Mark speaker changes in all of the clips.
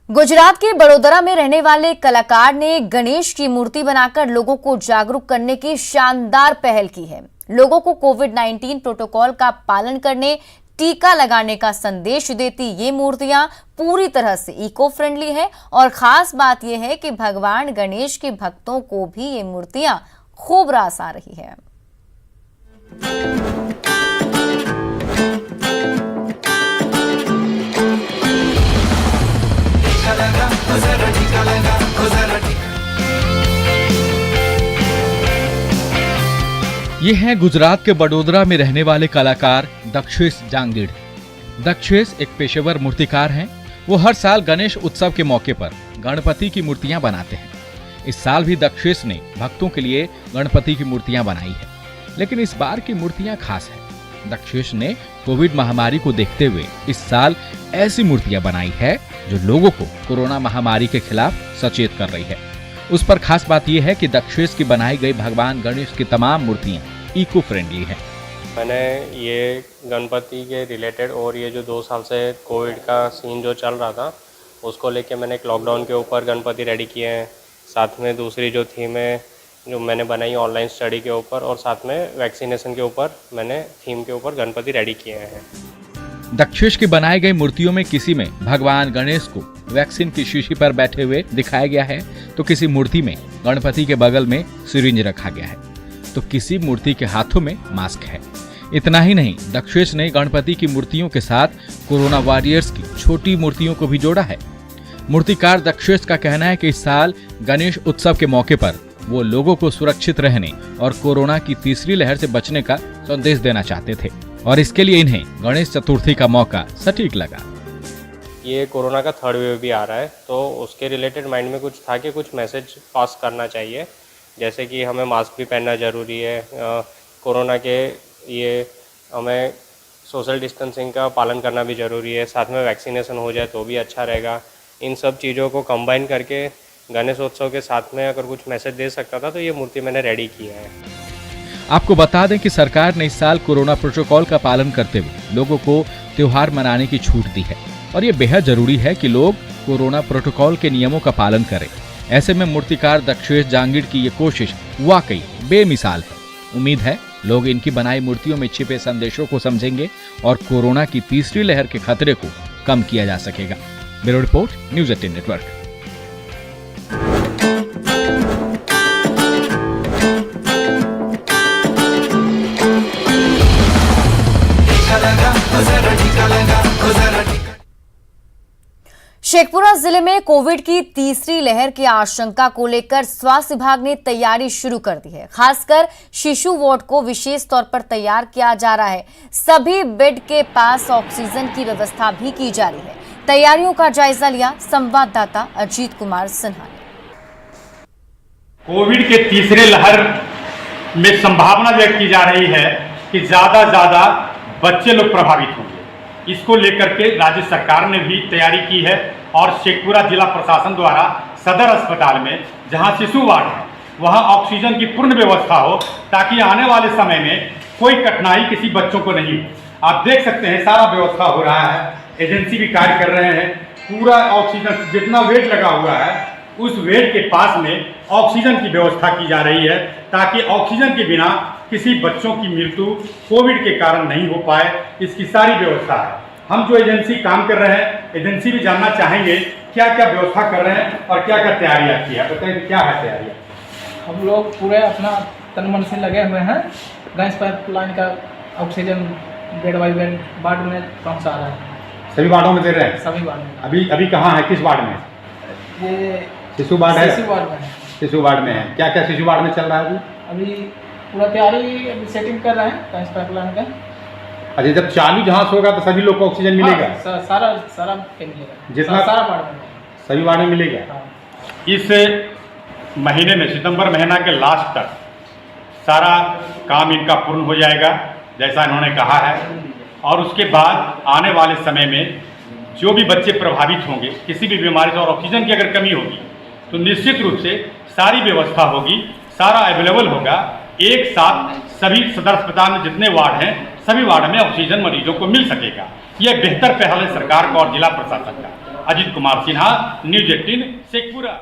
Speaker 1: गुजरात के बड़ोदरा में रहने वाले कलाकार ने गणेश की मूर्ति बनाकर लोगों को जागरूक करने की शानदार पहल की है। लोगों को कोविड-19 प्रोटोकॉल का पालन करने, टीका लगाने का संदेश देती ये मूर्तियां पूरी तरह से इको फ्रेंडली है और खास बात यह है कि भगवान गणेश के भक्तों को भी ये मूर्तियां खूब रास आ रही है।
Speaker 2: ये हैं गुजरात के बड़ोदरा में रहने वाले कलाकार दक्षेश जांगीड़। दक्षेश एक पेशेवर मूर्तिकार हैं। वो हर साल गणेश उत्सव के मौके पर गणपति की मूर्तियां बनाते हैं। इस साल भी दक्षेश ने भक्तों के लिए गणपति की मूर्तियां बनाई है, लेकिन इस बार की मूर्तियां खास है। दक्षेश ने कोविड महामारी को देखते हुए इस साल ऐसी मूर्तियां बनाई है जो लोगों को कोरोना महामारी के खिलाफ सचेत कर रही है। उस पर खास बात यह है कि दक्षेश की बनाई गई भगवान गणेश की तमाम मूर्तियां इको फ्रेंडली हैं।
Speaker 3: मैंने ये गणपति के रिलेटेड और ये जो 2 साल से कोविड का सीन जो चल रहा था उसको लेके मैंने एक लॉकडाउन के ऊपर गणपति रेडी किए हैं। साथ में दूसरी जो थीम है जो मैंने बनाई ऑनलाइन स्टडी के ऊपर, और साथ में वैक्सीनेशन के ऊपर मैंने थीम के ऊपर गणपति रेडी किए हैं।
Speaker 2: दक्षेश की बनाई गई मूर्तियों में किसी में भगवान गणेश को वैक्सीन की शीशी पर बैठे हुए दिखाया गया है, तो किसी मूर्ति में गणपति के बगल में सिरिंज रखा गया है, तो किसी मूर्ति के हाथों में मास्क है। इतना ही नहीं, दक्षेश ने गणपति की मूर्तियों के साथ कोरोना वॉरियर्स की छोटी मूर्तियों को भी जोड़ा है। मूर्तिकार दक्षेश का कहना है कि इस साल गणेश उत्सव के मौके पर वो लोगों को सुरक्षित रहने और कोरोना की तीसरी लहर से बचने का संदेश देना चाहते थे, और इसके लिए इन्हें गणेश चतुर्थी का मौका सटीक लगा।
Speaker 3: ये कोरोना का 3rd वेव भी आ रहा है, तो उसके रिलेटेड माइंड में कुछ था कि कुछ मैसेज पास करना चाहिए, जैसे कि हमें मास्क भी पहनना ज़रूरी है, कोरोना के ये हमें सोशल डिस्टेंसिंग का पालन करना भी ज़रूरी है, साथ में वैक्सीनेशन हो जाए तो भी अच्छा रहेगा। इन सब चीज़ों को कंबाइन करके गणेशोत्सव के साथ में अगर कुछ मैसेज दे सकता था तो ये मूर्ति मैंने रेडी किया है।
Speaker 2: आपको बता दें कि सरकार ने इस साल कोरोना प्रोटोकॉल का पालन करते हुए लोगों को त्योहार मनाने की छूट दी है, और ये बेहद जरूरी है कि लोग कोरोना प्रोटोकॉल के नियमों का पालन करें। ऐसे में मूर्तिकार दक्षेश जांगीड़ की ये कोशिश वाकई बेमिसाल है। उम्मीद है लोग इनकी बनाई मूर्तियों में छिपे संदेशों को समझेंगे और कोरोना की तीसरी लहर के खतरे को कम किया जा सकेगा। Bureau report, news 18 network.
Speaker 1: Sheikhpura जिले में कोविड की तीसरी लहर की आशंका को लेकर स्वास्थ्य विभाग ने तैयारी शुरू कर दी है। खासकर शिशु वार्ड को विशेष तौर पर तैयार किया जा रहा है। सभी बेड के पास ऑक्सीजन की व्यवस्था भी की जा रही है। तैयारियों का जायजा लिया संवाददाता अजीत कुमार सिन्हा ने।
Speaker 4: कोविड के तीसरे लहर में संभावना व्यक्त की जा रही है कि ज्यादा बच्चे लोग प्रभावित होंगे। इसको लेकर के राज्य सरकार ने भी तैयारी की है, और शेखपुरा जिला प्रशासन द्वारा सदर अस्पताल में जहां शिशु वार्ड है वहां ऑक्सीजन की पूर्ण व्यवस्था हो, ताकि आने वाले समय में कोई कठिनाई किसी बच्चों को नहीं हो। आप देख सकते हैं सारा व्यवस्था हो रहा है, एजेंसी भी कार्य कर रहे हैं। पूरा ऑक्सीजन जितना वेट लगा हुआ है उस वेट के पास में ऑक्सीजन की व्यवस्था की जा रही है, ताकि ऑक्सीजन के बिना किसी बच्चों की मृत्यु कोविड के कारण नहीं हो पाए। इसकी सारी व्यवस्था है। हम जो एजेंसी काम कर रहे हैं, एजेंसी भी जानना चाहेंगे क्या क्या व्यवस्था कर रहे हैं और क्या क्या तैयारियां की है। बताइए क्या है तैयारियां?
Speaker 5: हम लोग पूरे अपना तन मन से लगे हुए हैं। गैस पाइपलाइन का oxygen bed by bed ward में पहुंचा रहा है।
Speaker 4: सभी वार्डों में दे रहे हैं?
Speaker 5: सभी वार्ड में।
Speaker 4: अभी कहाँ है, किस वार्ड में?
Speaker 5: ये
Speaker 4: शिशु वार्ड है।
Speaker 5: शिशु वार्ड में है।
Speaker 4: शिशु वार्ड में है। क्या क्या शिशु वार्ड में चल रहा है
Speaker 5: अभी पूरा तैयारी, अभी सेटिंग कर रहे हैं गैस पाइपलाइन का।
Speaker 4: अच्छा, जब चालू जहाँ होगा तो सभी लोग को ऑक्सीजन मिलेगा?
Speaker 5: हाँ, सारा मिलेगा,
Speaker 4: जितना
Speaker 5: सारा वार्ड में
Speaker 4: सभी वार्ड में मिलेगा।
Speaker 5: हाँ।
Speaker 4: इस महीने में, सितंबर महीना के लास्ट तक सारा काम इनका पूर्ण हो जाएगा जैसा इन्होंने कहा है, और उसके बाद आने वाले समय में जो भी बच्चे प्रभावित होंगे किसी भी बीमारी से और ऑक्सीजन की अगर कमी होगी तो निश्चित रूप से सारी व्यवस्था होगी, सारा अवेलेबल होगा। एक साथ सभी सदर अस्पताल में जितने वार्ड हैं सभी वार्ड में ऑक्सीजन मरीजों को मिल सकेगा। यह बेहतर पहल है सरकार का और जिला प्रशासन का। अजीत कुमार सिन्हा, न्यूज़ 18 शेखपुरा।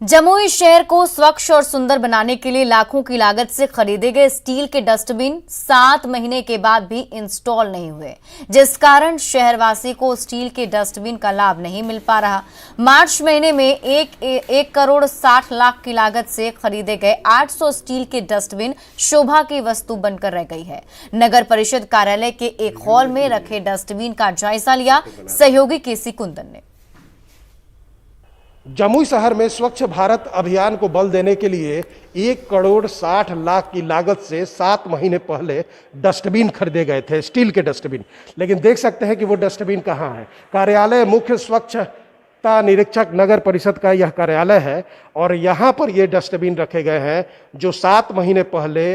Speaker 1: जमुई शहर को स्वच्छ और सुंदर बनाने के लिए लाखों की लागत से खरीदे गए स्टील के डस्टबिन 7 महीने के बाद भी इंस्टॉल नहीं हुए, जिस कारण शहरवासी को स्टील के डस्टबिन का लाभ नहीं मिल पा रहा। मार्च महीने में 1 करोड़ 60 लाख की लागत से खरीदे गए 800 स्टील के डस्टबिन शोभा की वस्तु बनकर रह गई है। नगर परिषद कार्यालय के एक हॉल में रखे डस्टबिन का जायजा लिया सहयोगी केसी कुंदन ने।
Speaker 6: जमुई शहर में स्वच्छ भारत अभियान को बल देने के लिए 1 करोड़ 60 लाख की लागत से 7 महीने पहले डस्टबिन खरीदे गए थे, स्टील के डस्टबिन। लेकिन देख सकते हैं कि वो डस्टबिन कहाँ है। कार्यालय मुख्य स्वच्छता निरीक्षक नगर परिषद का यह कार्यालय है और यहाँ पर ये डस्टबिन रखे गए हैं जो 7 महीने पहले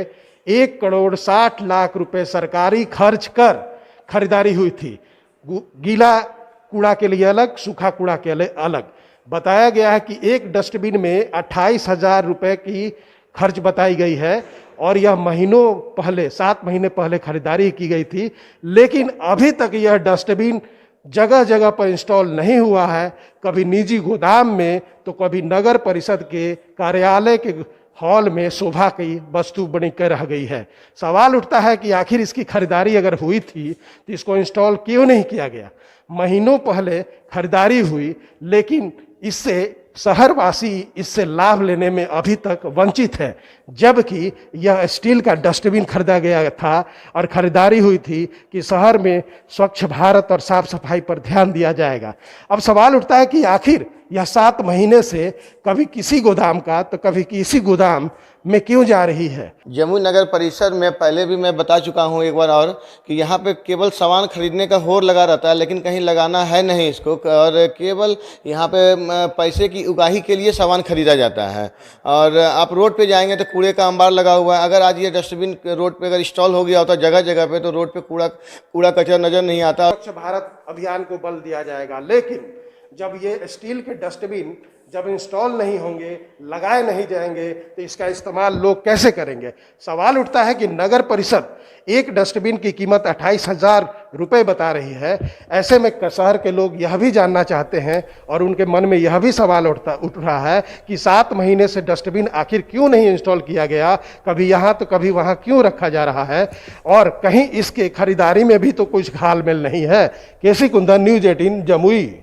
Speaker 6: 1 करोड़ 60 लाख रुपए सरकारी खर्च कर खरीदारी हुई थी। गीला कूड़ा के लिए अलग, सूखा कूड़ा के लिए अलग। बताया गया है कि एक डस्टबिन में 28,000 रुपये की खर्च बताई गई है और यह महीनों पहले 7 महीने पहले खरीदारी की गई थी, लेकिन अभी तक यह डस्टबिन जगह जगह पर इंस्टॉल नहीं हुआ है। कभी निजी गोदाम में तो कभी नगर परिषद के कार्यालय के हॉल में शोभा की वस्तु बनी कर रह गई है। सवाल उठता है कि आखिर इसकी खरीदारी अगर हुई थी तो इसको इंस्टॉल क्यों नहीं किया गया। महीनों पहले खरीदारी हुई, लेकिन इससे शहरवासी इससे लाभ लेने में अभी तक वंचित है, जबकि यह स्टील का डस्टबिन खरीदा गया था और खरीदारी हुई थी कि शहर में स्वच्छ भारत और साफ सफाई पर ध्यान दिया जाएगा। अब सवाल उठता है कि आखिर यह 7 महीने से कभी किसी गोदाम का तो कभी किसी गोदाम में क्यों जा रही है।
Speaker 7: जमुई नगर परिषद में पहले भी मैं बता चुका हूं एक बार और कि यहाँ पे केवल सामान खरीदने का होड़ लगा रहता है, लेकिन कहीं लगाना है नहीं इसको, और केवल यहाँ पे पैसे की उगाही के लिए सामान खरीदा जाता है। और आप रोड पे जाएंगे तो कूड़े का अंबार लगा हुआ है। अगर आज ये डस्टबिन रोड पे अगर इंस्टॉल हो गया होता जगह जगह पे, तो रोड पे कूड़ा कचरा नजर नहीं आता।
Speaker 6: स्वच्छ भारत अभियान को बल दिया जाएगा, लेकिन जब ये स्टील के डस्टबिन जब इंस्टॉल नहीं होंगे, लगाए नहीं जाएंगे, तो इसका इस्तेमाल लोग कैसे करेंगे। सवाल उठता है कि नगर परिषद एक डस्टबिन की कीमत 28,000 रुपये बता रही है। ऐसे में शहर के लोग यह भी जानना चाहते हैं और उनके मन में यह भी सवाल उठ रहा है कि 7 महीने से डस्टबिन आखिर क्यों नहीं इंस्टॉल किया गया, कभी यहाँ तो कभी वहाँ क्यों रखा जा रहा है, और कहीं इसके खरीदारी में भी तो कुछ घालमेल नहीं है। केसी कुंदन, न्यूज़ 18 जमुई।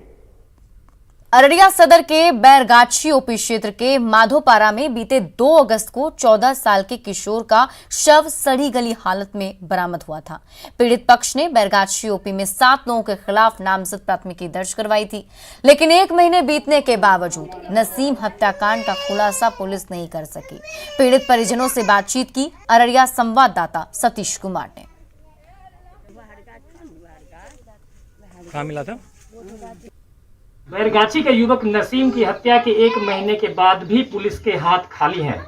Speaker 1: अररिया सदर के बैरगाछी ओपी क्षेत्र के माधोपारा में बीते 2 अगस्त को 14 साल के किशोर का शव सड़ी गली हालत में बरामद हुआ था। पीड़ित पक्ष ने बैरगाछी ओपी में 7 लोगों के खिलाफ नामजद प्राथमिकी दर्ज करवाई थी, लेकिन 1 महीने बीतने के बावजूद नसीम हत्याकांड का खुलासा पुलिस नहीं कर सकी। पीड़ित परिजनों से बातचीत की अररिया संवाददाता सतीश कुमार ने।
Speaker 8: कहाँ मिला था? बैरगाछी के युवक नसीम की हत्या के 1 महीने के बाद भी पुलिस के हाथ खाली हैं।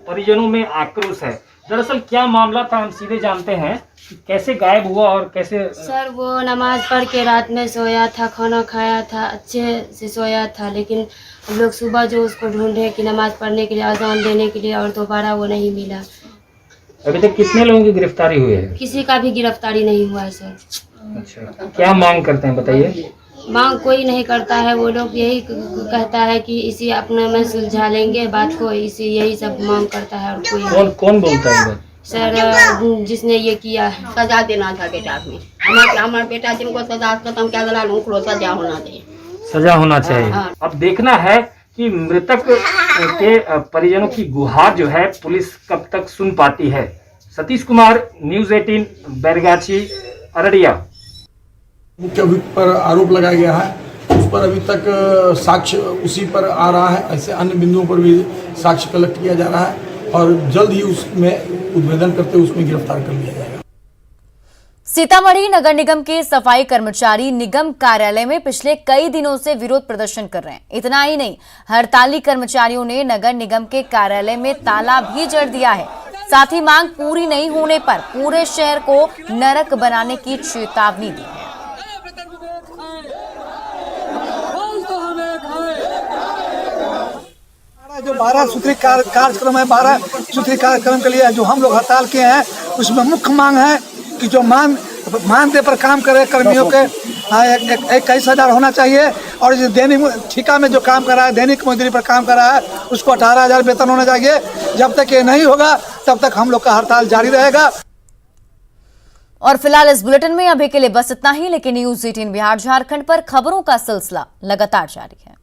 Speaker 8: परिजनों में आक्रोश है। दरअसल क्या मामला था, हम सीधे जानते हैं कि कैसे गायब हुआ और कैसे।
Speaker 9: सर, वो नमाज पढ़ के रात में सोया था, खाना खाया था, अच्छे से सोया था, लेकिन हम लोग सुबह जो उसको ढूंढे कि नमाज पढ़ने के लिए, अजान देने के लिए, और दोबारा वो नहीं मिला।
Speaker 8: अभी तक कितने लोगों की गिरफ्तारी हुई है?
Speaker 9: किसी का भी गिरफ्तारी नहीं हुआ है सर।
Speaker 8: अच्छा, क्या मांग करते हैं बताइए?
Speaker 9: मांग कोई नहीं करता है, वो लोग यही कहता है कि इसी अपने में सुलझा लेंगे बात को, इसी यही सब मांग करता है। और कोई
Speaker 8: कौन बोलता है
Speaker 9: सर, जिसने ये किया है।
Speaker 10: सजा देना था बेटा में, हमारा बेटा जिनको सजा खत्म क्या दिला, उनको सजा होना चाहिए।
Speaker 8: सजा होना चाहिए। अब देखना है कि मृतक के परिजनों की गुहार जो है पुलिस कब तक सुन पाती है। सतीश कुमार, न्यूज़ 18 बैरगाछी अररिया।
Speaker 11: मुख्य पर आरोप लगाया गया है, उस पर अभी तक साक्ष्य उसी पर आ रहा है। ऐसे अन्य बिंदुओं पर भी साक्ष्य कलेक्ट किया जा रहा है और जल्द ही उसमें उद्भेदन करते उसमें गिरफ्तार कर लिया जाएगा।
Speaker 1: सीतामढ़ी नगर निगम के सफाई कर्मचारी निगम कार्यालय में पिछले कई दिनों से विरोध प्रदर्शन कर रहे हैं। इतना ही नहीं, हड़ताली कर्मचारियों ने नगर निगम के कार्यालय में ताला भी जड़ दिया है। साथ ही मांग पूरी नहीं होने पर पूरे शहर को नरक बनाने की चेतावनी दी है।
Speaker 12: जो 12 सूत्री कार्यक्रम है, 12 सूत्री कार्यक्रम के लिए जो हम लोग हड़ताल किए हैं, उसमें मुख्य मांग है
Speaker 11: कि जो मानदेय पर काम करे कर्मियों के 21,000 होना चाहिए, और जो दैनिक ठेका में जो काम कर रहा है, दैनिक मजदूरी पर काम कर रहा है, उसको 18,000 वेतन होना चाहिए। जब तक ये नहीं होगा तब तक हम लोग का हड़ताल जारी रहेगा।
Speaker 1: और फिलहाल इस बुलेटिन में अभी के लिए बस इतना ही, लेकिन न्यूज़ 18 बिहार झारखंड पर खबरों का सिलसिला लगातार जारी है।